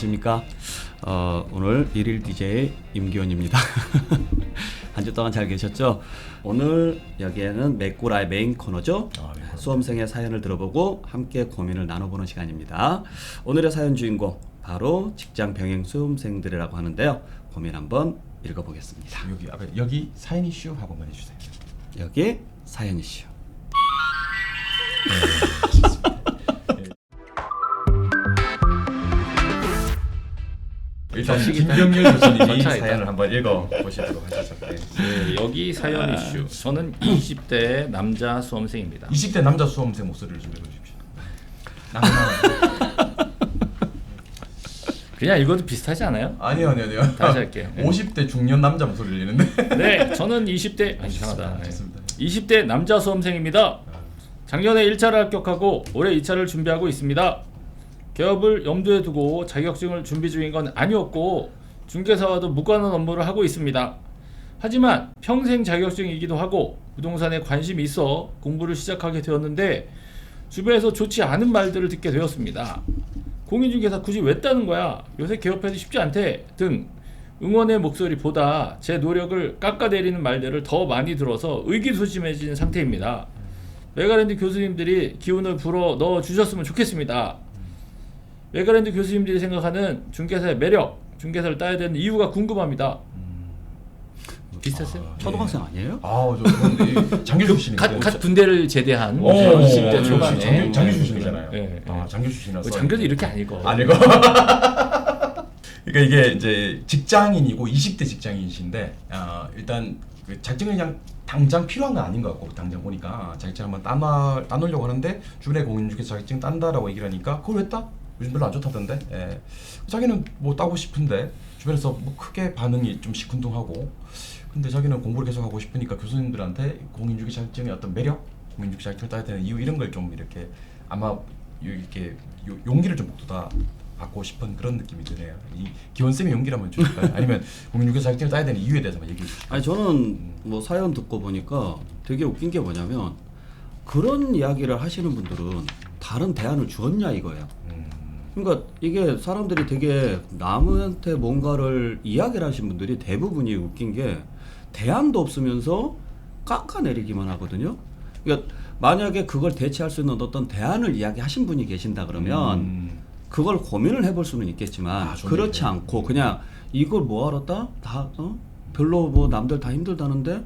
안녕하십니까. 오늘 일일 DJ 임기원입니다. 한 주 동안 잘 계셨죠? 오늘 여기에는 맥구라의 메인 코너죠. 수험생의 사연을 들어보고 함께 고민을 나눠보는 시간입니다. 오늘의 사연 주인공 바로 직장 병행 수험생들이라고 하는데요. 고민 한번 읽어보겠습니다. 여기 사연 이슈 하고만 해주세요. 여기 사연 이슈. 일단 김병렬 교수님이 사연을 한번 읽어보시도록 하시죠. 네, 여기 사연 이슈. 저는 20대 남자 수험생입니다. 20대 남자 수험생 목소리를 좀 읽어주십시오. 그냥 읽어도 비슷하지 않아요? 아니요. 다시 할게요. 50대 중년 남자 목소리를 읽는데. 네, 저는 20대 이상하다. 좋습니다. 20대 남자 수험생입니다. 작년에 1차를 합격하고 올해 2차를 준비하고 있습니다. 개업을 염두에 두고 자격증을 준비 중인 건 아니었고 중개사와도 무관한 업무를 하고 있습니다. 하지만 평생 자격증이기도 하고 부동산에 관심이 있어 공부를 시작하게 되었는데 주변에서 좋지 않은 말들을 듣게 되었습니다. 공인중개사 굳이 왜 따는 거야? 요새 개업해도 쉽지 않대 등 응원의 목소리보다 제 노력을 깎아내리는 말들을 더 많이 들어서 의기소침해진 상태입니다. 메가랜드 교수님들이 기운을 불어 넣어 주셨으면 좋겠습니다. 메가랜드 교수님들이 생각하는 중개사의 매력, 중개사를 따야 되는 이유가 궁금합니다. 비슷했어요? 초등학생 아니에요? 저 장교 출신이거든요. 갓 군대를 제대한 20대 초반에 장교 출신이잖아요. 네. 장교 출신이라서. 장교도 이렇게 안 읽어. 그러니까 이게 이제 직장인이고 20대 직장인이신데 일단 그 자격증이 그냥 당장 필요한 건 아닌 것 같고 당장 보니까 자격증 한번 따놓으려고 하는데 주변에 공인중개사 자격증 딴다라고 얘기를 하니까 그걸 왜 따? 요즘 별로 안 좋다던데. 예. 자기는 뭐 따고 싶은데 주변에서 뭐 크게 반응이 좀 시큰둥하고 근데 자기는 공부를 계속 하고 싶으니까 교수님들한테 공인중개사 자격증의 어떤 매력, 공인중개사 자격증을 따야 되는 이유 이런 걸 좀 이렇게 아마 이렇게 용기를 좀 북돋아 받고 싶은 그런 느낌이 드네요. 이 기원쌤의 용기라면 주실까요? 아니면 공인중개사 자격증을 따야 되는 이유에 대해서 얘기해 주실까요? 아니 저는 뭐 사연 듣고 보니까 되게 웃긴 게 뭐냐면 그런 이야기를 하시는 분들은 다른 대안을 주었냐 이거예요. 그러니까 이게 사람들이 되게 남한테 뭔가를 이야기를 하신 분들이 대부분이 웃긴 게 대안도 없으면서 깎아내리기만 하거든요. 그러니까 만약에 그걸 대체할 수 있는 어떤 대안을 이야기하신 분이 계신다 그러면 그걸 고민을 해볼 수는 있겠지만 그렇지 않고 그냥 이걸 뭐하러 따? 다 별로 뭐 남들 다 힘들다는데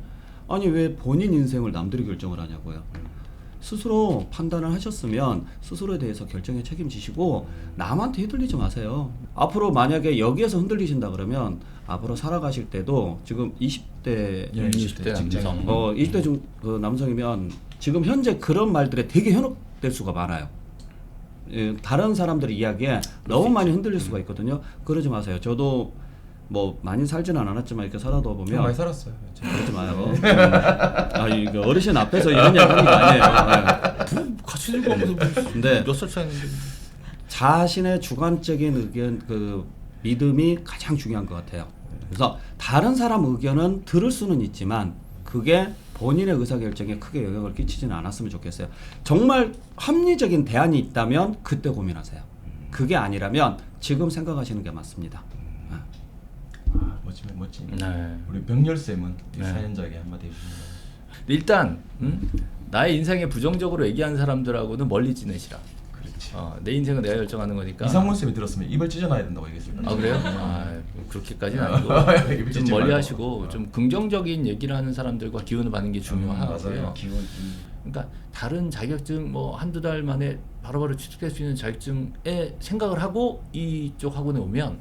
아니 왜 본인 인생을 남들이 결정을 하냐고요. 스스로 판단을 하셨으면 스스로에 대해서 결정에 책임지시고 남한테 휘둘리지 마세요. 앞으로 만약에 여기에서 흔들리신다 그러면 앞으로 살아가실 때도 지금 20대 20대 남성 20대 그 남성이면 지금 현재 그런 말들에 되게 현혹될 수가 많아요. 예, 다른 사람들의 이야기에 너무 많이 흔들릴 수가 있거든요. 그러지 마세요. 저도 뭐 많이 살지는 않았지만 이렇게 살아다 보면 많이 살았어요. 그러지 마요. 이거 어르신 앞에서 이런 이야기 하는 게 아니에요. 같이 들고 하면서 근데 몇 살 차이는데 자신의 주관적인 의견, 그 믿음이 가장 중요한 것 같아요. 그래서 다른 사람 의견은 들을 수는 있지만 그게 본인의 의사결정에 크게 영향을 끼치지는 않았으면 좋겠어요. 정말 합리적인 대안이 있다면 그때 고민하세요. 그게 아니라면 지금 생각하시는 게 맞습니다. 멋지네. 네. 우리 병렬 쌤은 네. 사연자에게 한마디 해주시면. 일단 나의 인생에 부정적으로 얘기하는 사람들하고는 멀리 지내시라. 그렇지. 내 인생은 내가 결정하는 거니까. 이상문 쌤이 들었으면 입을 찢어놔야 된다고 얘기했습니다. 아 그래요? 그렇게까지는 아니고 입을 좀 찢지 멀리 말고. 하시고 좀 긍정적인 얘기를 하는 사람들과 기운을 받는 게 중요하고요. 맞아요. 기운. 그러니까 다른 자격증 뭐 한두 달 만에 바로바로 취득할 수 있는 자격증에 생각을 하고 이쪽 학원에 오면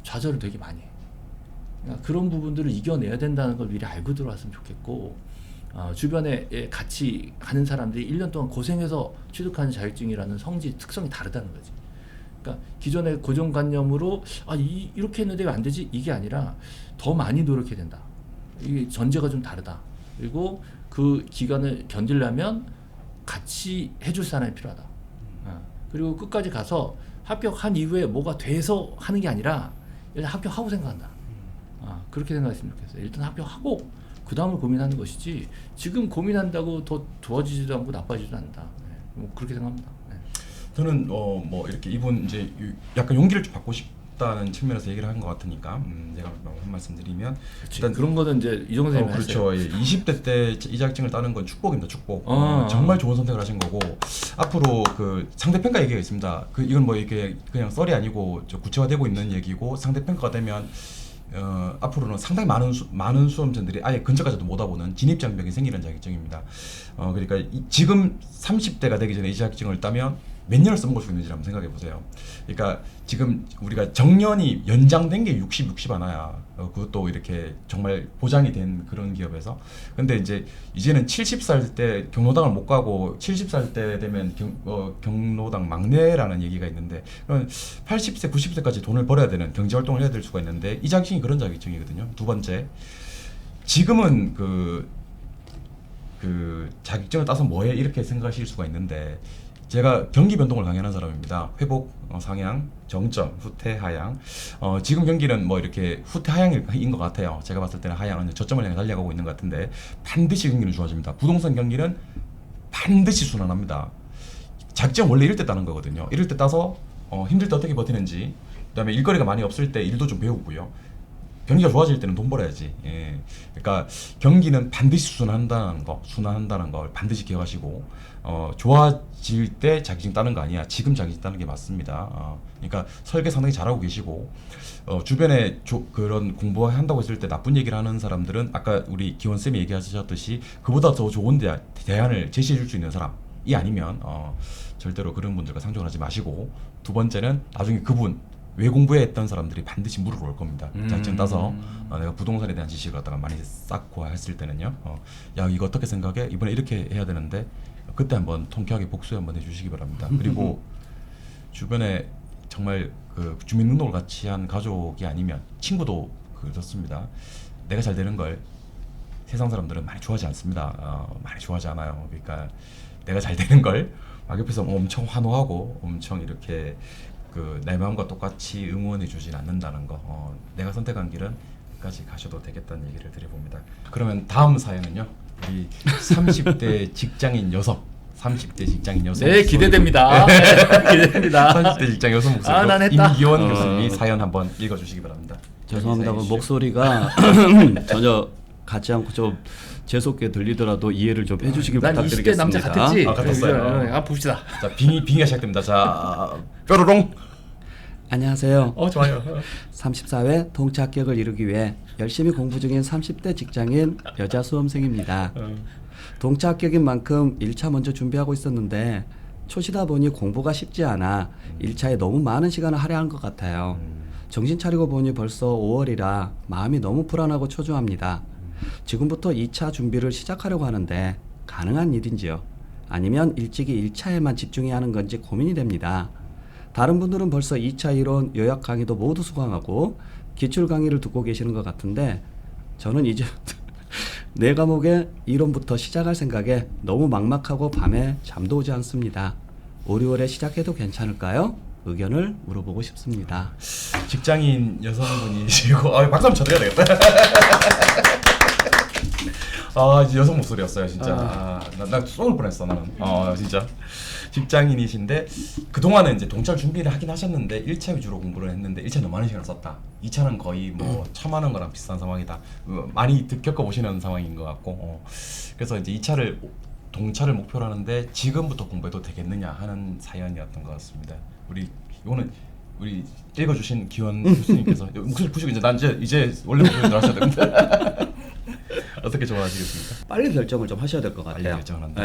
좌절을 되게 많이 해. 그러니까 그런 부분들을 이겨내야 된다는 걸 미리 알고 들어왔으면 좋겠고 주변에 같이 가는 사람들이 1년 동안 고생해서 취득하는 자격증이라는 성질 특성이 다르다는 거지. 그러니까 기존의 고정관념으로 이렇게 했는데 왜 안 되지? 이게 아니라 더 많이 노력해야 된다. 이게 전제가 좀 다르다. 그리고 그 기간을 견디려면 같이 해줄 사람이 필요하다. 그리고 끝까지 가서 합격한 이후에 뭐가 돼서 하는 게 아니라 일단 합격하고 생각한다. 그렇게 생각했으면 좋겠어요. 일단 합격하고 그 다음을 고민하는 것이지 지금 고민한다고 더 좋아지지도 않고 나빠지지도 않는다. 뭐 그렇게 생각합니다. 저는 뭐 이렇게 이분 이제 약간 용기를 좀 받고 없다는 측면에서 얘기를 한 것 같으니까 제가 한 말씀 드리면 일단 그런 거는 이제 이정호 선생님이 그렇죠. 하세요. 예, 20대 때 이 자격증을 따는 건 축복입니다. 축복. 아. 정말 좋은 선택을 하신 거고 앞으로 그 상대평가 얘기가 있습니다. 이건 뭐 이렇게 그냥 썰이 아니고 구체화되고 있는 얘기고 상대평가가 되면 앞으로는 상당히 많은 수험생들이 아예 근처까지도 못 와보는 진입장벽이 생기는 자격증입니다. 그러니까 지금 30대가 되기 전에 이 자격증을 따면 몇 년을 써먹을 수 있는지 한번 생각해 보세요. 그러니까 지금 우리가 정년이 연장된 게 60 하나야. 그것도 이렇게 정말 보장이 된 그런 기업에서. 근데 이제는 70살 때 경로당을 못 가고 70살 때 되면 경로당 막내라는 얘기가 있는데, 그럼 80세, 90세까지 돈을 벌어야 되는 경제 활동을 해야 될 수가 있는데 이 자격증이 그런 자격증이거든요. 두 번째, 지금은 그 자격증을 따서 뭐해 이렇게 생각하실 수가 있는데, 제가 경기 변동을 강의하는 사람입니다. 회복, 상향, 정점, 후퇴, 하향. 지금 경기는 뭐 이렇게 후퇴 하향인 것 같아요. 제가 봤을 때는 하향은 저점을 향해 달려가고 있는 것 같은데 반드시 경기는 좋아집니다. 부동산 경기는 반드시 순환합니다. 자격증 원래 이럴 때 따는 거거든요. 이럴 때 따서 힘들 때 어떻게 버티는지, 그다음에 일거리가 많이 없을 때 일도 좀 배우고요. 경기가 좋아질 때는 돈 벌어야지. 예. 그러니까 경기는 반드시 순환한다는 걸 반드시 기억하시고, 좋아질 때 자격증 따는 거 아니야. 지금 자격증 따는 게 맞습니다. 그러니까 설계 상당히 잘하고 계시고, 주변에 그런 공부한다고 했을 때 나쁜 얘기를 하는 사람들은 아까 우리 기원쌤이 얘기하셨듯이 그보다 더 좋은 대안을 제시해 줄 수 있는 사람이 아니면 절대로 그런 분들과 상종을 하지 마시고, 두 번째는 나중에 그분 왜 공부했던 사람들이 반드시 물어볼 겁니다. 자격증 따서 내가 부동산에 대한 지식을 갖다가 많이 쌓고 했을 때는요, 야 이거 어떻게 생각해? 이번에 이렇게 해야 되는데 그때 한번 통쾌하게 복수 한번 해주시기 바랍니다. 그리고 주변에 정말 그 주민등록을 같이 한 가족이 아니면 친구도 그렇습니다. 내가 잘 되는 걸 세상 사람들은 많이 좋아하지 않습니다. 많이 좋아하지 않아요. 그러니까 내가 잘 되는 걸 막 옆에서 엄청 환호하고 엄청 이렇게 내 마음과 똑같이 응원해 주진 않는다는 거. 내가 선택한 길은 끝까지 가셔도 되겠다는 얘기를 드려봅니다. 그러면 다음 사연은요, 우리 30대 직장인 여성. 네, 기대됩니다. 기대됩니다. 30대 직장 여성 목소리로 난 했다. 임기원 교수님이 사연 한번 읽어주시기 바랍니다. 죄송합니다. 목소리가 전혀 같지 않고 좀 재수없게 들리더라도 이해를 좀 해주시길 난 부탁드리겠습니다. 20대 남자 같았지? 같았어요. 봅시다. 자, 빙의가 시작됩니다. 자, 뾰로롱. 안녕하세요. 좋아요. 34회 동차 합격을 이루기 위해 열심히 공부 중인 30대 직장인 여자 수험생입니다. 동차 합격인 만큼 1차 먼저 준비하고 있었는데 초시다 보니 공부가 쉽지 않아 1차에 너무 많은 시간을 할애한 것 같아요. 정신 차리고 보니 벌써 5월이라 마음이 너무 불안하고 초조합니다. 지금부터 2차 준비를 시작하려고 하는데 가능한 일인지요? 아니면 일찍이 1차에만 집중해야 하는 건지 고민이 됩니다. 다른 분들은 벌써 2차 이론 요약 강의도 모두 수강하고 기출 강의를 듣고 계시는 것 같은데 저는 이제 네 과목의 이론부터 시작할 생각에 너무 막막하고 밤에 잠도 오지 않습니다. 5, 6월에 시작해도 괜찮을까요? 의견을 물어보고 싶습니다. 직장인 여성분이시고 박수 한번 쳐드려야 되겠다. 이제 여성 목소리였어요 진짜. 나 쏘을 뻔했어 나는. 진짜 직장인이신데 그동안은 이제 동차를 준비를 하긴 하셨는데 1차 위주로 공부를 했는데 1차 너무 많은 시간을 썼다. 2차는 거의 뭐 처음하는 거랑 비슷한 상황이다. 많이 겪어보시는 상황인 것 같고, 그래서 이제 2차를 동차를 목표로 하는데 지금부터 공부해도 되겠느냐 하는 사연이었던 것 같습니다. 이거는 우리 읽어주신 기원 교수님께서 목소리 푸시고 이제 원래 목소리로 하셔야 됩니다. 어떻게 조언하시겠습니까? 빨리 결정을 좀 하셔야 될 것 같아요. 빨리 결정을 한다.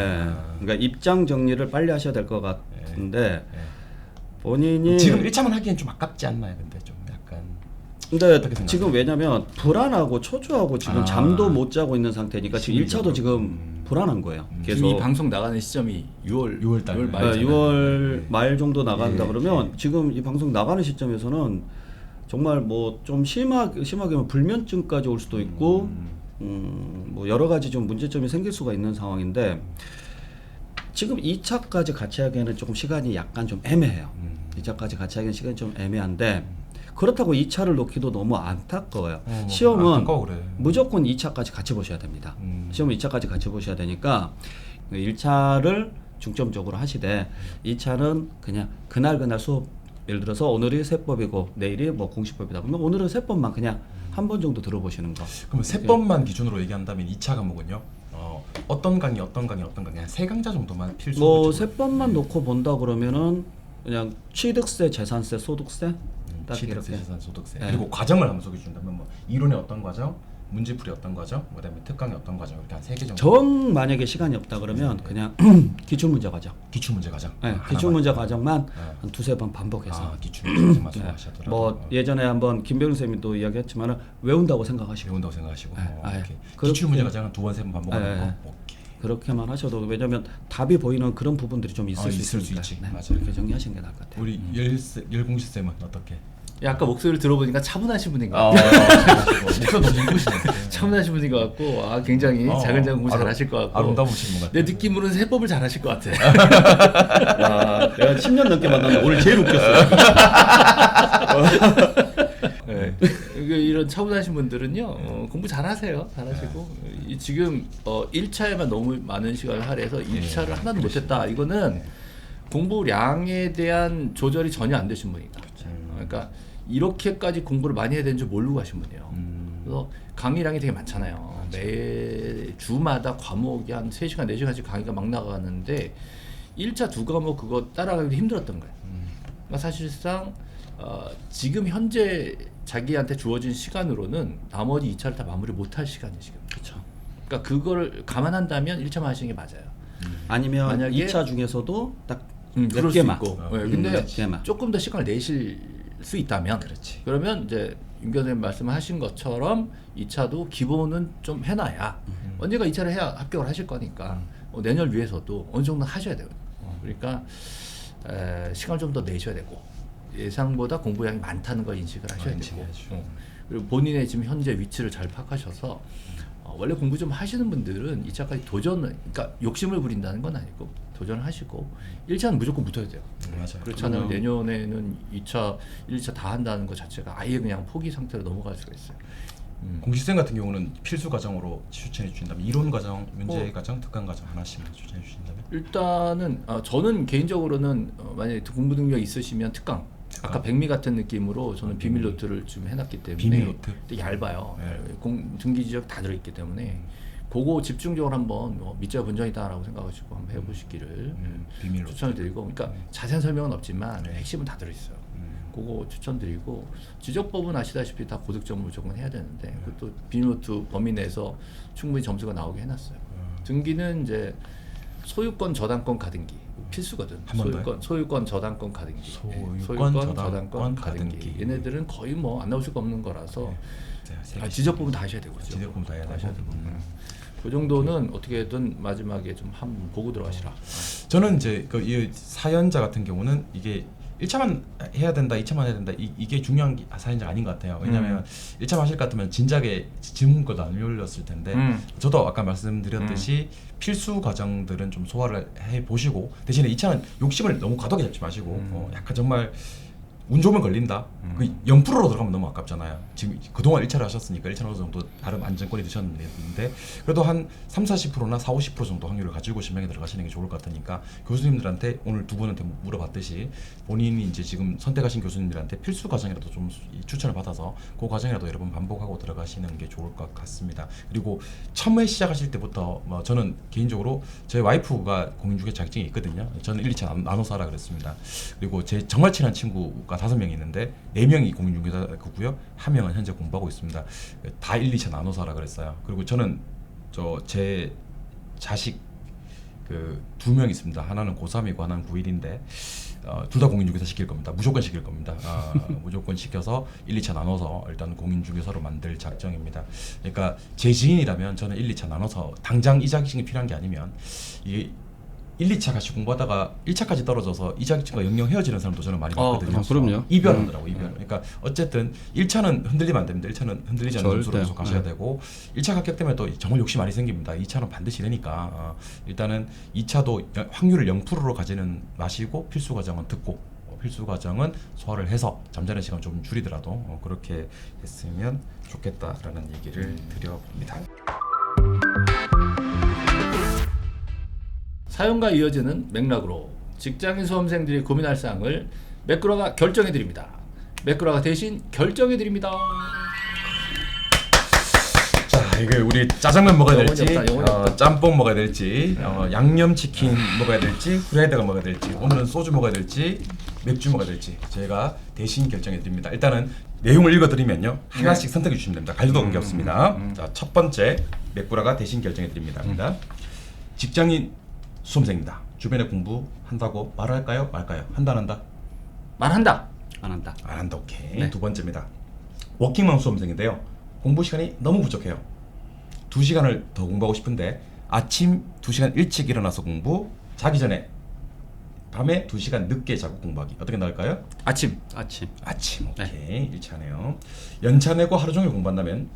그러니까 입장 정리를 빨리 하셔야 될 것 같은데 본인이 지금 1차만 하기엔 좀 아깝지 않나요? 근데 좀 약간. 근데 지금 왜냐면 불안하고 초조하고 지금 잠도 못 자고 있는 상태니까 지금 1차도 지금 불안한 거예요. 지금 이 방송 나가는 시점이 6월 달. 말이잖아요. 6월 말 정도 나간다 그러면 예. 지금 이 방송 나가는 시점에서는 정말 뭐 좀 심하게는 불면증까지 올 수도 있고 뭐 여러 가지 좀 문제점이 생길 수가 있는 상황인데 지금 2차까지 같이 하기에는 조금 시간이 약간 좀 애매해요. 2차까지 같이 하기에는 시간이 좀 애매한데 그렇다고 2차를 놓기도 너무 안타까워요. 시험은 그래. 무조건 2차까지 같이 보셔야 됩니다. 시험은 2차까지 같이 보셔야 되니까 1차를 중점적으로 하시되 2차는 그냥 그날 수업 예를 들어서 오늘이 세법이고 내일이 뭐 공시법이다. 그러면 오늘은 세법만 그냥 한 번 정도 들어보시는 거. 그럼 세법만 기준으로 얘기한다면 2차 과목은요? 어떤 강의 한 3강자 정도만 필수. 뭐 세법만 놓고 본다 그러면은 그냥 취득세, 재산세, 소득세 딱 취득세, 이렇게. 재산, 소득세. 네. 그리고 과정을 한번 소개해 준다면 뭐 이론의 어떤 과정, 문제풀이 어떤 과정, 그다음에 특강의 어떤 과정 이렇게 한 3개 정도. 정 만약에 시간이 없다 그러면 그냥 기출문제 과정. 기출문제 과정. 네, 하나만. 기출문제 과정만 네. 한 두세 번 반복해서. 기출문제 과정만 수행하시더라고요. 뭐 예전에 한번 김병일 선생님도 이야기했지만은 외운다고 생각하시고 배운다고 생각하시고 네, 이렇게 그렇게- 기출문제 과정은 2번, 3번 반복하는 네, 거. 네. 오케이. 그렇게만 하셔도 왜냐면 답이 보이는 그런 부분들이 좀 있을 수 있을 수 있으니까. 있지. 네, 맞아요. 그렇게 정리하시는 게 나을 것 같아요. 우리 열공시 쌤은 어떻게? 예, 아까 목소리를 들어보니까 차분하신 분인 것 아, 같아요. 목소리 너무 이쁘시네. 차분하신 분인 것 같고 굉장히 작은 공부 잘하실 것 같고 아름다우신 것 같아요. 내 느낌으로는 세법을 잘하실 것 같아. 와, 내가 10년 넘게 만났는데 오늘 제일 웃겼어요. 네. 이런 차분하신 분들은요 공부 잘하세요. 잘하시고 지금 1차에만 너무 많은 시간을 할애해서 2차를 하나도 못했다. 이거는 공부량에 대한 조절이 전혀 안 되신 분이다. 그러니까 이렇게까지 공부를 많이 해야 되는 줄 모르고 하신 분이에요. 그래서 강의량이 되게 많잖아요. 매 주마다 과목이 한 3시간, 4시간씩 강의가 막 나가는데 1차 2과목 그거 따라가기도 힘들었던 거예요. 그러니까 사실상 지금 현재 자기한테 주어진 시간으로는 나머지 2차를 다 마무리 못할 시간이 지금. 그렇죠. 그러니까 그걸 감안한다면 1차만 하시는 게 맞아요. 아니면 만약에- 2차 중에서도 딱 몇 그럴 수 개만. 있고. 네, 몇 근데 개만. 조금 더 시간을 내실 수 있다면 그렇지. 그러면 이제 임 교수님 말씀하신 것처럼 2차도 기본은 좀 해놔야 언젠가 2차를 해야 합격을 하실 거니까 내년을 위해서도 어느 정도 하셔야 돼요. 그러니까 시간을 좀 더 내셔야 되고 예상보다 공부량이 많다는 걸 인식을 하셔야 되고 인식해야죠. 그리고 본인의 지금 현재 위치를 잘 파악하셔서 원래 공부 좀 하시는 분들은 2차까지 도전을 그러니까 욕심을 부린다는 건 아니고 도전을 하시고 1차는 무조건 붙어야 돼요. 맞아요. 그렇지 않으면 내년에는 2차, 1차 다 한다는 것 자체가 아예 그냥 포기 상태로 넘어갈 수가 있어요. 공시생 같은 경우는 필수 과정으로 추천해 주신다면 이론 과정, 문제 과정, 특강 과정 하나씩만 추천해 주신다면? 일단은 저는 개인적으로는 만약에 공부 능력 있으시면 특강. 아까 백미 같은 느낌으로 저는 비밀 노트를 좀 해놨기 때문에 비밀 노트? 되게 얇아요. 네. 등기 지적 다 들어있기 때문에 그거 집중적으로 한번 미자 본전이다라고 생각하시고 한번 해보시기를 비밀 노트. 추천을 드리고, 그러니까 자세한 설명은 없지만 핵심은 다 들어있어요. 그거 추천드리고 지적법은 아시다시피 다 고득점을 무조건 해야 되는데 그것도 비밀노트 범위 내에서 충분히 점수가 나오게 해놨어요. 등기는 이제 소유권 저당권 가등기 필수거든. 한번 더요? 소유권 저당권 가등기. 소유권, 저당권, 가등기. 얘네들은 거의 뭐 안 나올 수가 없는 거라서 네, 지적법은 다 하셔야 되고 지적법은 다 해야 되고. 그 정도는 어떻게든 마지막에 좀 한번 보고 들어가시라. 저는 이제 이 사연자 같은 경우는 이게 1차만 해야 된다, 2차만 해야 된다 이게 중요한 사연자가 아닌 것 같아요. 왜냐하면 1차 하실 것 같으면 진작에 질문권도 안 올렸을 텐데 저도 아까 말씀드렸듯이 필수 과정들은 좀 소화를 해보시고 대신에 2차는 욕심을 너무 과도하게 잡지 마시고 약간 정말 운 좋으면 걸린다. 그 0%로 들어가면 너무 아깝잖아요. 지금 그동안 1차를 하셨으니까 1차 어느 정도 다른 안정권이 드셨는데 그래도 한 30-40%나 40-50% 정도 확률을 가지고 신명에 들어가시는 게 좋을 것 같으니까 교수님들한테 오늘 두 분한테 물어봤듯이 본인이 이제 지금 선택하신 교수님들한테 필수 과정이라도 좀 추천을 받아서 그 과정이라도 여러 번 반복하고 들어가시는 게 좋을 것 같습니다. 그리고 처음에 시작하실 때부터 뭐 저는 개인적으로 저희 와이프가 공인중개 자격증이 있거든요. 저는 1, 2차 나눠서 하라 그랬습니다. 그리고 제 정말 친한 친구가 5명이 있는데 4명이 공인중개사고요. 1명은 현재 공부하고 있습니다. 다 1, 2차 나눠서 하라 그랬어요. 그리고 저는 제 자식 2명 있습니다. 하나는 고3이고 하나는 고1인데 둘 다 공인중개사 시킬 겁니다. 무조건 시킬 겁니다. 무조건 시켜서 1, 2차 나눠서 일단 공인중개사로 만들 작정입니다. 그러니까 제 지인이라면 저는 1, 2차 나눠서 당장 이 자격증이 필요한 게 아니면 이게 1, 2차 같이 공부하다가 1차까지 떨어져서 이 자격증과 영영 헤어지는 사람도 저는 많이 봤거든요. 그럼요. 이별하더라고 이별. 그러니까 어쨌든 1차는 흔들리면 안 됩니다. 1차는 흔들리지 않는 점수로 계속 가셔야 되고 1차 합격되면 또 정말 욕심 많이 생깁니다. 2차는 반드시 되니까 일단은 2차도 확률을 0%로 가지는 마시고 필수 과정은 듣고 필수 과정은 소화를 해서 잠자는 시간 좀 줄이더라도 그렇게 했으면 좋겠다라는 얘기를 드려봅니다. 사연과 이어지는 맥락으로 직장인 수험생들이 고민할 사항을 매꾸라가 결정해 드립니다. 매꾸라가 대신 결정해 드립니다. 자, 이거 우리 짜장면 먹어야 영혼이 될지, 없다, 영혼이 없다. 짬뽕 먹어야 될지, 양념치킨 먹어야 될지, 후라이드가 먹어야 될지, 오늘은 소주 먹어야 될지, 맥주 먹어야 될지 제가 대신 결정해 드립니다. 일단은 내용을 읽어드리면요, 하나씩 선택해 주시면 됩니다. 갈등도 관계 없습니다. 자, 첫 번째 매꾸라가 대신 결정해 드립니다. 직장인 수험생입니다. 주변에 공부한다고 말할까요? 말까요? 한다 안 한다? 말한다. 안 한다. 안 한다. 오케이. 네. 두 번째입니다. 워킹맘 수험생인데요. 공부 시간이 너무 부족해요. 2시간을 더 공부하고 싶은데 아침 2시간 일찍 일어나서 공부, 자기 전에 밤에 2시간 늦게 자고 공부하기. 어떻게 나을까요? 아침. 아침. 아침. 오케이. 일치하네요. 연차 내고 하루 종일 공부한다면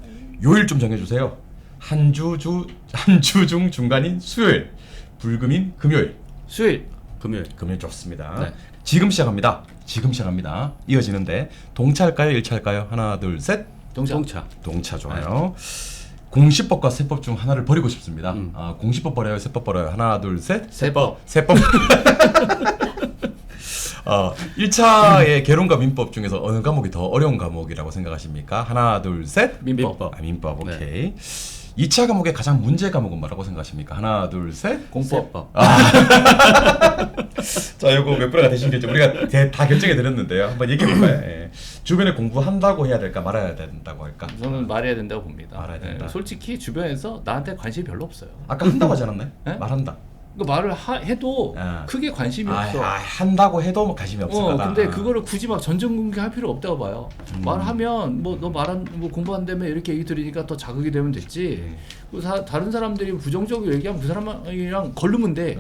요일 좀 정해주세요. 한 주 중 중간인 수요일, 불금인 금요일. 수요일. 금요일. 좋습니다. 네. 지금 시작합니다. 이어지는데 동차할까요? 일차할까요? 하나, 둘, 셋. 동차. 동차 좋아요. 공시법과 세법 중 하나를 버리고 싶습니다. 음. 공시법 버려요, 세법 버려요. 하나, 둘, 셋. 세법. 세법. 1차의 개론과 민법 중에서 어느 과목이 더 어려운 과목이라고 생각하십니까? 하나, 둘, 셋. 민법. 민법. 네. 오케이. 2차 과목의 가장 문제 과목은 뭐라고 생각하십니까? 하나, 둘, 셋. 공법. 자, 요거 몇 분가 대신 결정. 우리가 다 결정해 드렸는데요. 한번 얘기해 볼까요? 예. 주변에 공부한다고 해야 될까, 말아야 된다고 할까? 저는 말해야 된다고 봅니다. 말해야 된다. 솔직히 주변에서 나한테 관심이 별로 없어요. 아까 한다고 하지 않았나요? 네? 말한다. 그 말을 해도 아. 크게 관심이 없어. 한다고 해도 뭐 관심이 없을 거다. 근데 그거를 굳이 막 전전긍긍할 필요 없다고 봐요. 말하면 뭐 너 뭐 공부한다며 이렇게 얘기 들으니까 더 자극이 되면 됐지. 그 다른 사람들이 부정적으로 얘기하면 그 사람이랑 걸르면 돼.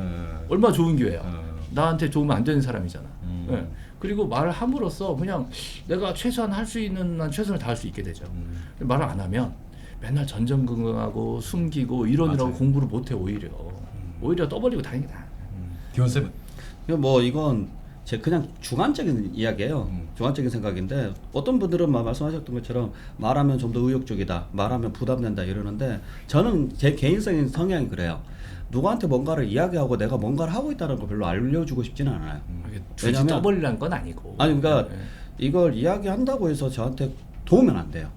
얼마나 좋은 기회야. 나한테 도움 안 되는 사람이잖아. 예. 그리고 말을 함으로써 그냥 내가 최소한 할 수 있는 난 최선을 다할 수 있게 되죠. 말을 안 하면 맨날 전전긍긍하고 숨기고 이러느라고 맞아요. 공부를 못해 오히려 떠벌리고 다니는 게 나아. 디온쌤은 뭐 이건 제 그냥 주관적인 이야기예요. 주관적인 생각인데 어떤 분들은 말씀하셨던 것처럼 말하면 좀 더 의욕적이다, 말하면 부담된다 이러는데 저는 제 개인적인 성향이 그래요. 누구한테 뭔가를 이야기하고 내가 뭔가를 하고 있다는 걸 별로 알려주고 싶지는 않아요. 굳이 왜냐면- 떠벌리라는 건 아니고. 아니 그러니까 네. 이걸 이야기한다고 해서 저한테 도우면 안 돼요.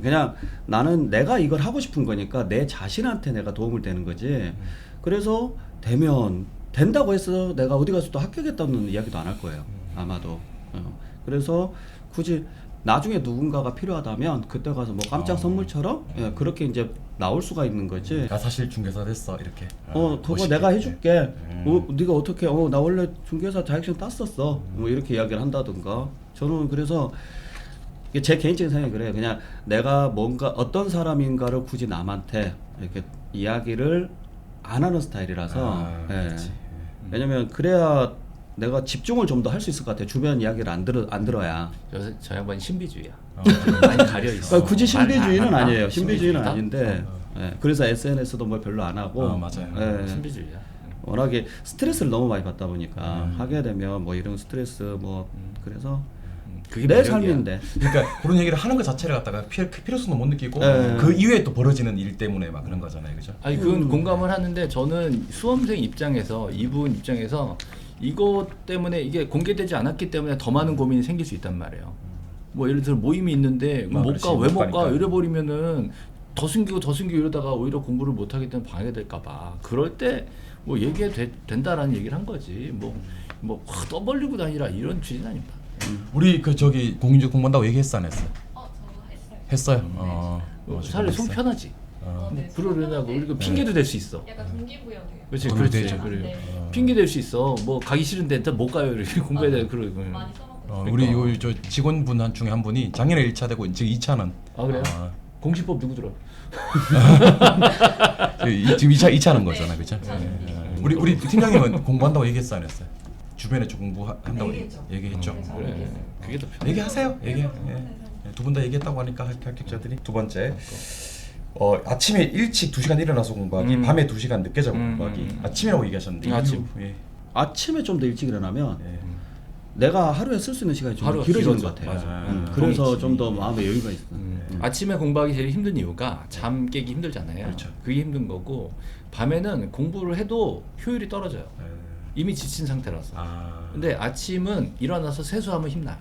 그냥 나는 내가 이걸 하고 싶은 거니까 내 자신한테 내가 도움을 되는 거지. 그래서 된다고 해서 내가 어디 가서 또 합격했다는 이야기도 안 할 거예요. 아마도. 그래서 굳이 나중에 누군가가 필요하다면 그때 가서 뭐 깜짝 선물처럼 그렇게 이제 나올 수가 있는 거지. 나 사실 중개사 됐어 이렇게. 그거 멋있게. 내가 해줄게. 네가 어떻게? 나 원래 중개사 자격증 땄었어. 뭐 이렇게 이야기를 한다든가. 저는 그래서 이게 제 개인적인 생각이 그래요. 그냥 내가 뭔가 어떤 사람인가를 굳이 남한테 이렇게 이야기를 안 하는 스타일이라서. 그렇지. 왜냐면 그래야 내가 집중을 좀 더 할 수 있을 것 같아. 주변 이야기를 안 들어야. 저 양반이 신비주의야. 어. 많이 가려 있어. 그러니까 굳이 신비주의는 말 안 아니에요. 한다? 신비주의는 신비주의다? 아닌데. 그래서 SNS도 뭐 별로 안 하고. 맞아요. 예. 신비주의야. 워낙에 스트레스를 너무 많이 받다 보니까 하게 되면 뭐 이런 스트레스 뭐 그래서 그게 내 매력이야. 삶인데. 그러니까 그런 얘기를 하는 것 자체를 갖다가 필요성도 못 느끼고 네. 그 이후에 또 벌어지는 일 때문에 막 그런 거잖아요, 그죠? 아니 그건 공감을 하는데 저는 수험생 입장에서 이분 입장에서 이것 때문에 이게 공개되지 않았기 때문에 더 많은 고민이 생길 수 있단 말이에요. 뭐 예를 들어 모임이 있는데 못 그렇지, 가 왜 못 못 가 가니까. 이래 버리면은 더 숨기고 이러다가 오히려 공부를 못 하기 때문에 방해될까 봐. 그럴 때 뭐 얘기해도 된다라는 얘기를 한 거지. 뭐확 떠벌리고 다니라 이런 취지는 아닙니다. 우리 그 저기 공인중 공부한다고 얘기했어 안 했어? 저도 했어요. 했어요. 차라리 속 편하지. 네. 그러려냐고 그리고 핑계도 될 수 있어. 약간 동기부여돼요. 그렇지, 도움이 그렇지. 되죠. 그래. 네. 핑계 될 수 있어. 뭐 가기 싫은데 일단 못 가요. 이렇게 공부해야 돼. 그러고. 많이 써먹고 있어요. 우리 요 직원분 중에 한 분이 작년에 1차 되고 지금 2차는 아 그래요? 공시법 누구 들어? 지금 2차는 거잖아, 그죠? 우리 팀장님은 공부한다고 얘기했어 안 했어요? 주변에 좀 공부한다고 얘기했죠. 얘기했죠. 그래. 그게 더 편해. 얘기하세요. 두 분 다 얘기했다고 하니까 합격자들이. 두 번째. 아침에 일찍 2시간 일어나서 공부하기, 밤에 2시간 늦게 자고 공부하기. 아침이라고 얘기하셨는데 아침. 이유, 예. 아침에 좀 더 일찍 일어나면 예. 내가 하루에 쓸 수 있는 시간이 좀 하루가 길어지는 길어져. 것 같아요. 맞아. 그래서 그렇지. 좀 더 마음의 여유가 있어. 아침에 공부하기 제일 힘든 이유가 잠 깨기 힘들잖아요. 그렇죠. 그게 힘든 거고 밤에는 공부를 해도 효율이 떨어져요. 이미 지친 상태라서. 아. 근데 아침은 일어나서 세수하면 힘나요.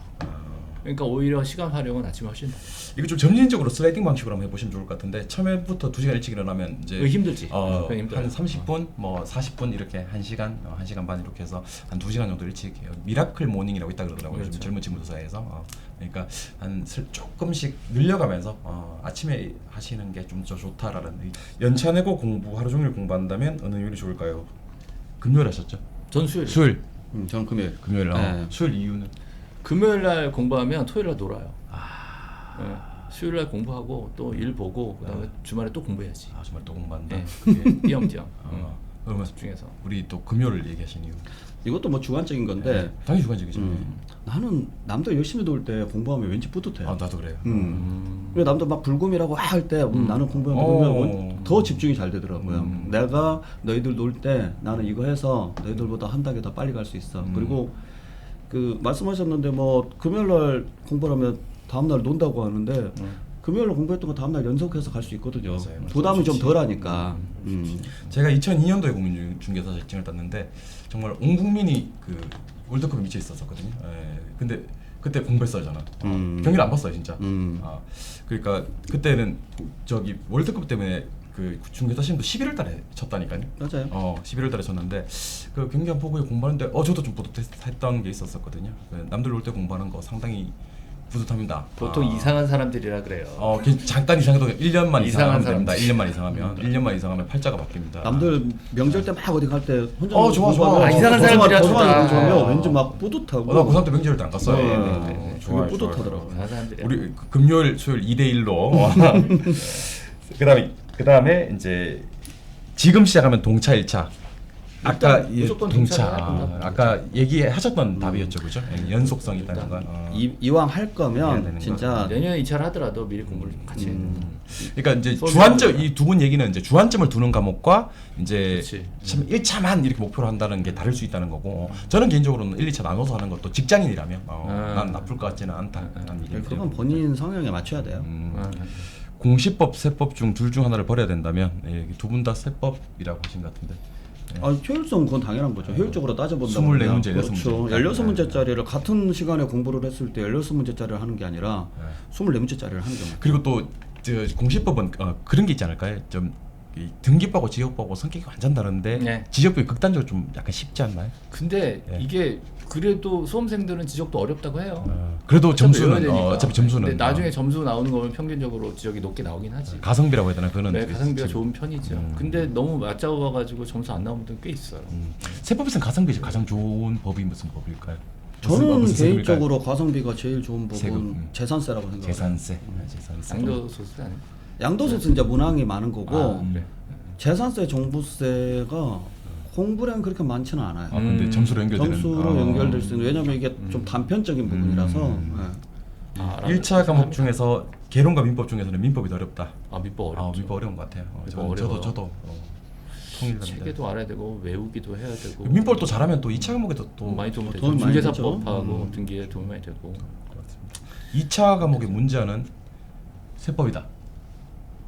그러니까 오히려 시간 활용은 아침에 훨씬 더. 이거 좀 점진적으로 슬라이딩 방식으로 한번 해보시면 좋을 것 같은데 처음에부터 2시간 일찍 일어나면 이제 힘들지. 그건 힘들어요. 한 30분, 뭐 40분 이렇게 1시간, 1시간 반 이렇게 해서 한 2시간 정도 일찍 해요. 미라클 모닝이라고 있다 그러더라고요. 요즘 그렇죠. 젊은 친구들 사이에서. 그러니까 조금씩 늘려가면서 아침에 하시는 게 좀 더 좋다라는. 연차 내고 하루 종일 공부한다면 어느 요일이 좋을까요? 금요일 하셨죠? 전 수요일. 수요일. 저는 금요일. 금요일. 네. 수요일 이유는? 금요일 날 공부하면 토요일 날 놀아요. 네. 수요일 날 공부하고 또 일 보고 그다음에 주말에 또 공부해야지. 정말 또 공부한다. 네. 그게. 띄엄띄엄. 그러면 집중해서. 우리 또 금요일을 얘기하신 이유. 이것도 뭐 주관적인 건데 당연히 주관적이죠. 나는 남들 열심히 놀 때 공부하면 왠지 뿌듯해. 나도 그래요. 그리고 남들 막 불금이라고 할 때 나는 공부하면 더 집중이 잘 되더라고요. 내가 너희들 놀 때 나는 이거 해서 너희들보다 한 단계 더 빨리 갈 수 있어. 그리고 그 말씀하셨는데 뭐 금요일 날 공부를 하면 다음 날 논다고 하는데 금요일 날 공부했던 거 다음 날 연속해서 갈 수 있거든요. 맞아요. 부담이 좀 덜하니까. 제가 2002년도에 공인중개사 자격증을 땄는데 정말 온 국민이 그 월드컵에 미쳐 있었거든요. 근데 그때 공부했어잖아. 경기를 안 봤어요 진짜. 그러니까 그때는 저기 월드컵 때문에 그 중개사 시험도 11월달에 쳤다니까요. 맞아요. 11월달에 쳤는데 그 경기 안 보고 공부하는데 저도 좀 뿌듯했던 게 있었거든요. 남들 놀 때 공부하는 거 상당히 뿌듯합니다. 보통 이상한 사람들이라 그래요. 잠깐 이상해도 1년만 이상한 이상하면 됩니다. 1년만 이상하면 1년만 이상하면 팔자가 바뀝니다. 남들 명절 때 막 어디 갈 때 혼자 좋아. 공부하면 이상한 사람들이야, 좋다. 공부하면 왠지 막 뿌듯하고. 나 고3 때 명절 때 안 갔어요. 네. 좋아요, 그게 뿌듯하더라고요. 이상한 사람들이야. 우리 금요일, 수요일 2대1로. 그다음에 이제 지금 시작하면 동차 1차. 아까 무조건 동차. 동차를 아까 얘기하셨던 답이었죠, 그죠? 연속성이 있다는 건. 이왕 할 해야 거면 되는 진짜 내년에 2차를 하더라도 미리 공부를 같이 해. 그러니까 이제 소비하는 주안점 이 두 분 얘기는 이제 주안점을 두는 과목과 이제 그치. 참 1차만 이렇게 목표로 한다는 게 다를 수 있다는 거고 저는 개인적으로는 1, 2차 나눠서 하는 것도 직장인이라면 난 나쁠 것 같지는 않다는 얘기인데요. 그건 본인 성향에 맞춰야 돼요. 공시법, 세법 중 둘 중 하나를 버려야 된다면 두 분 다 세법이라고 하신 것 같은데. 효율성 그건 당연한 거죠. 효율적으로 따져본다면 24문제, 그렇죠. 16문제. 16문제짜리를 같은 시간에 공부를 했을 때 16문제짜리를 하는 게 아니라 24문제짜리를 하는 경우. 그리고 또 공시법은 그런 게 있지 않을까요? 좀 등기법하고 지역법하고 성격이 완전 다른데 네. 지역법이 극단적으로 좀 약간 쉽지 않나요? 근데 이게 그래도 수험생들은 지적도 어렵다고 해요. 그래도 어차피 점수는 외워야 되니까. 어차피 점수는 근데 나중에 점수 나오는 거면 평균적으로 지적이 높게 나오긴 하지. 가성비라고 해야 되나 그거는 네, 가성비가 지금. 좋은 편이죠. 근데 너무 맞잡아가지고 점수 안 나오는 분들 꽤 있어요. 세법에서는 가성비 가장 좋은 법이 무슨 법일까요? 저는 무슨 세금일까요? 개인적으로 가성비가 제일 좋은 법은 세금. 재산세라고 생각해요. 재산세. 재산세. 양도소득세 아니에요? 양도세는 이제 문항이 많은 거고 그래. 재산세, 종부세가 공부량이 그렇게 많지는 않아요. 근데 점수로 연결되는 점수로 연결될 수 있는 왜냐면 이게 좀 단편적인 부분이라서 네. 1차 과목 중에서 개론과 민법 중에서는 민법이 더 어렵다. 민법 어렵죠. 민법 어려운 것 같아요. 민법 어려워요. 저도 통일합니다. 책에도 알아야 되고 외우기도 해야 되고. 민법을 또 잘하면 또 2차 과목에도 또 많이 도움이 되죠. 도움이 많이 중개사법하고 등기에 도움이 많이 되고. 2차 과목의 문제는 세법이다.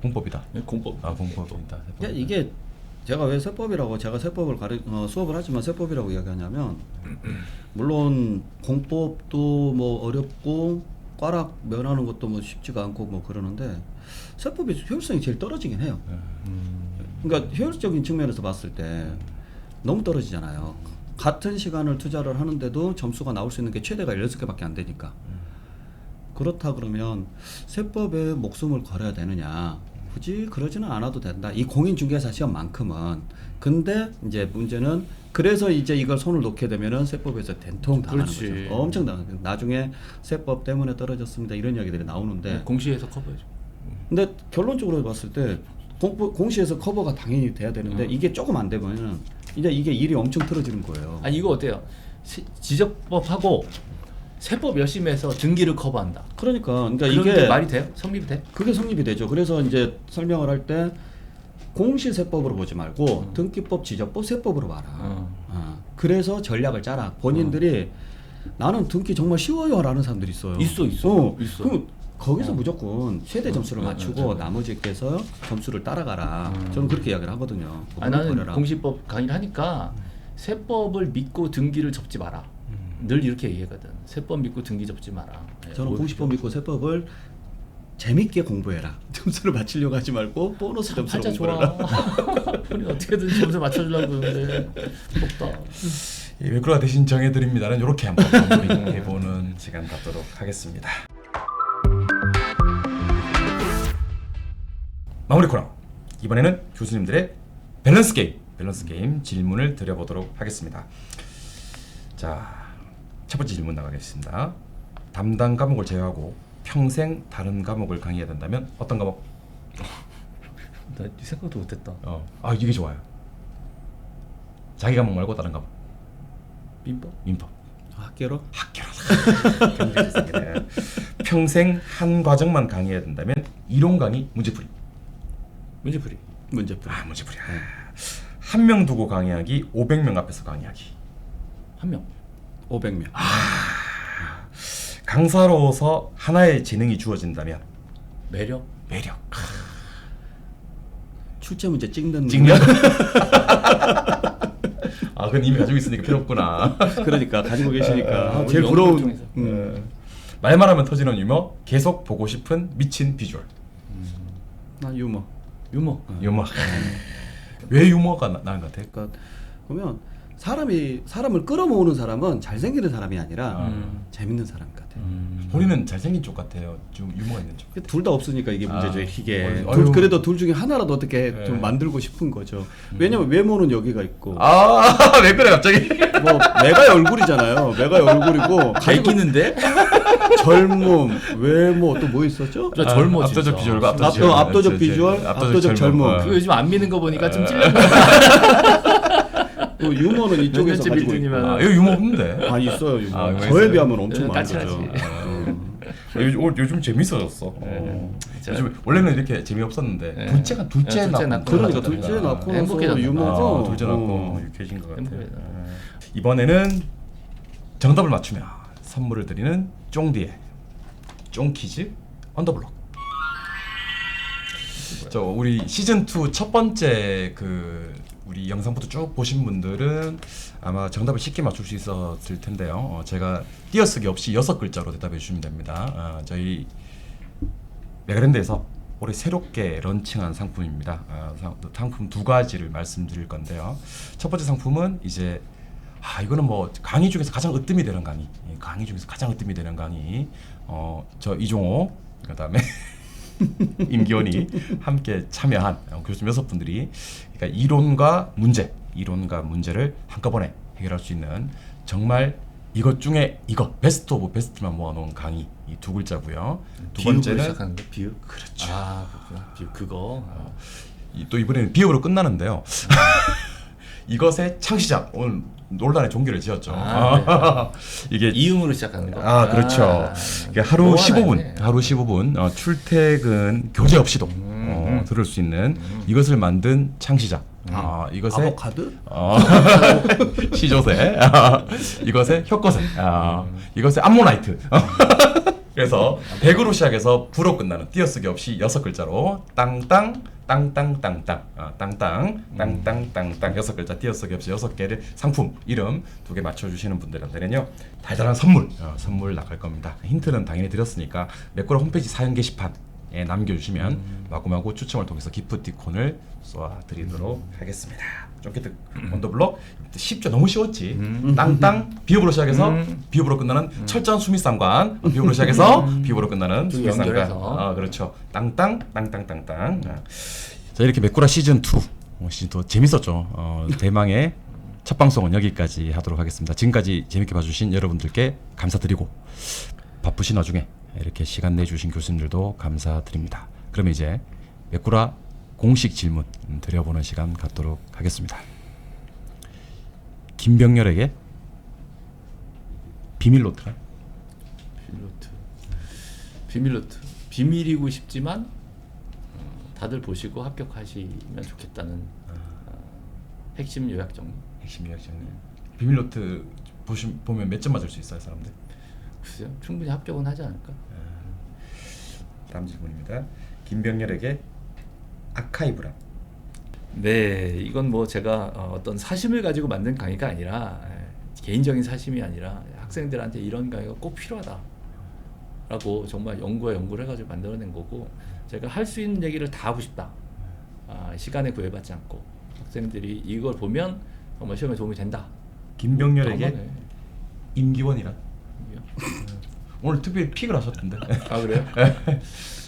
공법이다. 공법. 공법이다. 그러니까 이게 제가 왜 세법이라고 제가 세법을 수업을 하지만 세법이라고 이야기하냐면 물론 공법도 뭐 어렵고 꽈락 면하는 것도 뭐 쉽지가 않고 뭐 그러는데 세법이 효율성이 제일 떨어지긴 해요. 그러니까 효율적인 측면에서 봤을 때 너무 떨어지잖아요. 같은 시간을 투자를 하는데도 점수가 나올 수 있는 게 최대가 16개밖에 안 되니까. 그렇다 그러면 세법에 목숨을 걸어야 되느냐? 굳이 그러지는 않아도 된다. 이 공인중개사 시험만큼은. 근데 이제 문제는 그래서 이제 이걸 손을 놓게 되면은 세법에서 된통 당하는 그렇지. 거죠. 엄청 당하는 거죠. 나중에 세법 때문에 떨어졌습니다. 이런 이야기들이 나오는데 공시에서 커버해줘. 근데 결론적으로 봤을 때 공시에서 커버가 당연히 돼야 되는데 이게 조금 안 되면은 이제 이게 일이 엄청 틀어지는 거예요. 아니 이거 어때요? 지적법하고 세법 열심히 해서 등기를 커버한다. 그러니까 이게 이게 말이 돼요? 성립이 돼? 그게 성립이 되죠. 그래서 이제 설명을 할 때 공시세법으로 보지 말고 등기법, 지적법, 세법으로 봐라. 그래서 전략을 짜라. 본인들이 나는 등기 정말 쉬워요라는 사람들이 있어요. 있어. 그럼 거기서 무조건 최대 점수를 맞추고 나머지께서 점수를 따라가라. 저는 그렇게 이야기를 하거든요. 나는 버려라. 공시법 강의를 하니까 세법을 믿고 등기를 접지 마라. 늘 이렇게 얘기하거든. 세법 믿고 등기 접지 마라. 예, 저는 뭐 공시법 믿고 세법을 재밌게 공부해라. 점수를 맞추려고 하지 말고 보너스 점수로 팔자 공부해라. 좋아. 본인 어떻게든 점수 맞춰주려고 그러는데 부럽다. 매꾸라 대신 정해드립니다는 이렇게 한번 마무리해보는 시간 갖도록 하겠습니다. 마무리 코너. 이번에는 교수님들의 밸런스 게임 질문을 드려보도록 하겠습니다. 자, 첫 번째 질문 나가겠습니다. 담당 과목을 제외하고 평생 다른 과목을 강의해야 된다면 어떤 과목? 나 생각도 못했다. 이게 좋아요. 자기 과목 말고 다른 과목. 민법? 민법. 학교로? 학교로. 평생 한 과정만 강의해야 된다면 이론 강의 문제풀이. 문제풀이. 문제풀이. 문제풀이야. 한 명 두고 강의하기, 500명 앞에서 강의하기. 한 명. 500명. 강사로서 하나의 재능이 주어진다면 매력. 출제 문제 찍는 그건 이미 가지고 있으니까 필요 없구나. 그러니까 가지고 계시니까 우리 제일 연구를 부러운. 통해서. 말만 하면 터지는 유머, 계속 보고 싶은 미친 비주얼. 난 유머. 유머. 유머. 왜 유머가 나은 것 같아? 그러니까 보면 사람을 끌어모으는 사람은 잘생기는 사람이 아니라 재밌는 사람 같아. 본인은 잘생긴 쪽 같아요. 좀 유머가 있는 쪽. 둘 다 없으니까 이게 문제죠. 이게 어휴. 그래도 둘 중에 하나라도 어떻게 네. 좀 만들고 싶은 거죠. 왜냐면 외모는 여기가 있고 왜 그래 갑자기? 뭐 메가의 얼굴이잖아요. 메가의 얼굴이고 갈기는데? 젊음, 외모 또 뭐 있었죠? 저 젊어 압도적 진짜. 비주얼과 압도적 비주얼, 압도적 젊음. 그거 요즘 안 미는 거 보니까 좀 찔려. 그 유머는 이쪽에서 년째 가지고 믿으니만. 있고. 이거 유머 없는데. 있어요 유머. 유머 저에 있어요? 비하면 엄청 까칠하지. 많죠. 요즘 재밌어졌어. 진짜. 요즘 원래는 이렇게 재미없었는데 네. 둘째 둘째 낳고 낳고 그러니까 맞아. 둘째 낳고 나서 행복해졌나. 유머가 둘째 낳고 유쾌해진 것 같아요. 행복해졌나. 이번에는 정답을 맞추면 선물을 드리는 쫑디의 쫑퀴즈 언더블록. 저 우리 시즌 2 첫 번째 우리 영상부터 쭉 보신 분들은 아마 정답을 쉽게 맞출 수 있었을 텐데요. 제가 띄어쓰기 없이 6글자로 대답해 주시면 됩니다. 저희 메가랜드에서 올해 새롭게 런칭한 상품입니다. 상품 2가지를 말씀드릴 건데요. 첫 번째 상품은 이제 이거는 뭐 강의 중에서 가장 으뜸이 되는 강의. 저 이종호 그다음에 임기원이 함께 참여한 교수님 6분들이 그러니까 이론과 문제를 한꺼번에 해결할 수 있는 정말 이것 중에 이거 베스트 오브 베스트만 모아놓은 강의 이 2글자고요. 두 비읍으로 번째는 시작하는 거 비읍. 그렇죠. 그렇구나. 비읍 그거. 또 이번에는 비읍으로 끝나는데요. 이것의 창시자 오늘 논란의 종교를 지었죠. 이게 이음으로 시작하는 거. 그렇죠. 이게 하루 뭐 15분, 하나 15분 출퇴근 교재 없이도 들을 수 있는 이것을 만든 창시자. 이것의 아보카드? 시조새, 이것의 혁거새, 이것의 암모나이트. 그래서 100으로 시작해서 부로 끝나는 띄어쓰기 없이 6글자로 땅땅 땅땅땅땅 땅땅 땅땅땅땅 6글자 띄어쓰기 없이 6개를 상품 이름 2개 맞춰주시는 분들한테는요 달달한 선물 나갈 겁니다. 힌트는 당연히 드렸으니까 매꾸라 홈페이지 사연 게시판에 남겨주시면 마구마구 추첨을 통해서 기프티콘을 쏘아드리도록 하겠습니다. 쫑키트 언더블록 쉽죠? 너무 쉬웠지. 땅땅 비읍으로 시작해서 비읍으로 끝나는 철저한 수미상관 비읍으로 시작해서 비읍으로 끝나는 수미상관. 연결해서. 그렇죠. 땅땅 땅땅땅땅. 자 이렇게 매꾸라 시즌 2 재밌었죠. 대망의 첫 방송은 여기까지 하도록 하겠습니다. 지금까지 재밌게 봐주신 여러분들께 감사드리고 바쁘신 와중에 이렇게 시간 내주신 교수님들도 감사드립니다. 그러면 이제 매꾸라 공식 질문 드려보는 시간 갖도록 하겠습니다. 김병렬에게 비밀 노트가 비밀 노트. 비밀이고 싶지만 다들 보시고 합격하시면 좋겠다는 핵심 요약 정리. 핵심 요약정리. 비밀 노트 보면 몇 점 맞을 수 있어요, 사람들? 글쎄요. 충분히 합격은 하지 않을까? 다음 질문입니다. 김병렬에게 아카이브란 네, 이건 뭐 제가 어떤 사심을 가지고 만든 강의가 아니라 개인적인 사심이 아니라 학생들한테 이런 강의가 꼭 필요하다라고 정말 연구를 해가지고 만들어낸 거고 제가 할 수 있는 얘기를 다 하고 싶다. 시간에 구애받지 않고 학생들이 이걸 보면 정말 시험에 도움이 된다. 김병렬에게 한번에. 임기원이란 오늘 특별히 픽을 하셨던데. 아 그래요?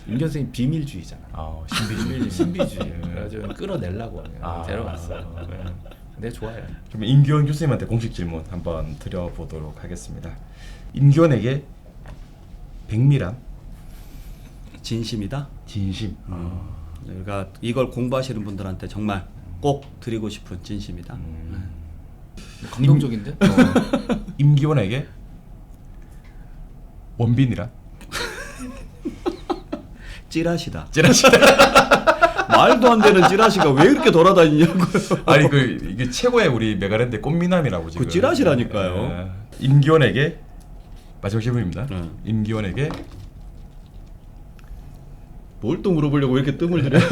임 선생님 비밀주의잖아. 신비주의. 신비주의. 그래가지고 끌어내려고 데려갔어요. 네. 근데 좋아요. 그럼 임기원 교수님한테 공식 질문 한번 드려보도록 하겠습니다. 임기원에게 백미란 진심이다. 진심. 그러니까 이걸 공부하시는 분들한테 정말 꼭 드리고 싶은 진심이다. 감동적인데? 임기원에게 원빈이란 찌라시다. 찌라시다. 말도 안 되는 찌라시가 왜 이렇게 돌아다니냐고요. 아니 이게 최고의 우리 메가랜드 꽃미남이라고 지금. 그 찌라시라니까요. 임기원에게 마지막 질문입니다. 네. 임기원에게 뭘 또 물어보려고 왜 이렇게 뜸을 들여요?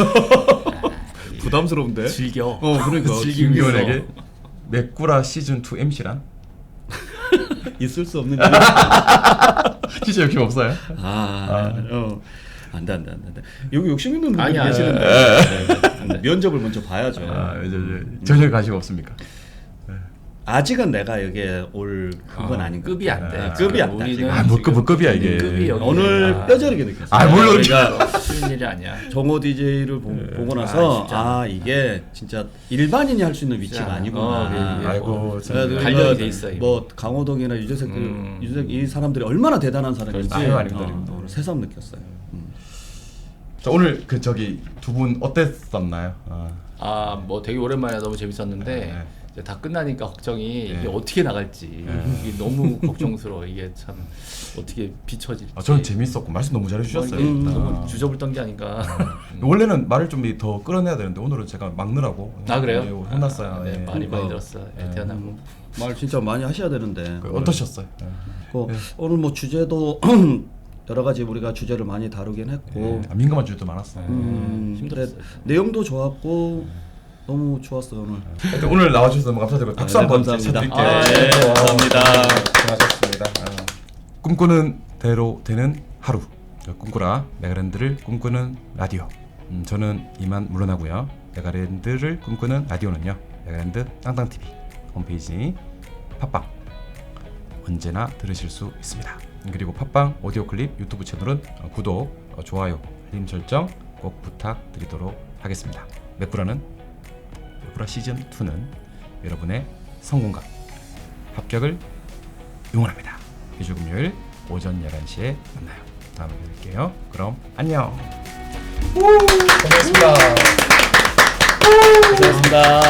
부담스러운데. 즐겨. 그러니까 임기원에게 맥구라 시즌 2 MC란 있을 수 없는 일. 진짜 욕심 없어요? 안돼. 여기 욕심 있는 분들이 아니야. 계시는데 네. 면접을 먼저 봐야죠. 전혀 관심 없습니까? 아직은 내가 여기에 올 그건 아닌 것 급이 안 돼. 급이 안 돼. 우리는 지금. 뭐 급이야 이게. 급이 여기 오늘 뼈저리게 느꼈어요. 물론 우리가 쉬운 일이 아니야. 정호 DJ를 보고 나서 이게 진짜 일반인이 할 수 있는 위치가 진짜. 아니구나. 아이고 단련이 돼 있어, 이거. 뭐 강호동이나 유재석 이 사람들이 얼마나 대단한 사람인지 아유, 아닙니다. 오늘 새삼 느꼈어요. 자, 오늘 두 분 어땠었나요? 뭐 되게 오랜만에 너무 재밌었는데 네. 이제 다 끝나니까 걱정이 네. 이게 어떻게 나갈지 이게 너무 걱정스러워. 이게 참 어떻게 비춰질지. 저는 재밌었고 말씀 너무 잘해주셨어요. 너무 주접을 떤 게 아닌가. 원래는 말을 좀 더 끌어내야 되는데 오늘은 제가 막느라고 그래요? 네, 혼났어요. 네, 예. 많이 들었어. 태어나고. 말 진짜 많이 하셔야 되는데. 어떠셨어요? 오늘 뭐 주제도 여러 가지 우리가 주제를 많이 다루긴 했고 민감한 주제도 많았어요. 힘들었어요. 근데 내용도 좋았고 너무 좋았어요 오늘. 하여튼 오늘 나와주셔서 너무 감사드리고 박수 한번 감사합니다. 쳐드릴게요. 감사합니다. 수고하셨습니다. 꿈꾸는 대로 되는 하루. 꿈꾸라 메가랜드를 꿈꾸는 라디오. 저는 이만 물러나고요. 메가랜드를 꿈꾸는 라디오는요. 메가랜드 땅땅TV 홈페이지 팟빵 언제나 들으실 수 있습니다. 그리고 팟빵 오디오 클립 유튜브 채널은 구독, 좋아요, 알림 설정 꼭 부탁드리도록 하겠습니다. 맥구라 시즌 2는 여러분의 성공과 합격을 응원합니다. 매주 금요일 오전 11시에 만나요. 다음에 뵐게요. 그럼 안녕. 고맙습니다. 고맙습니다.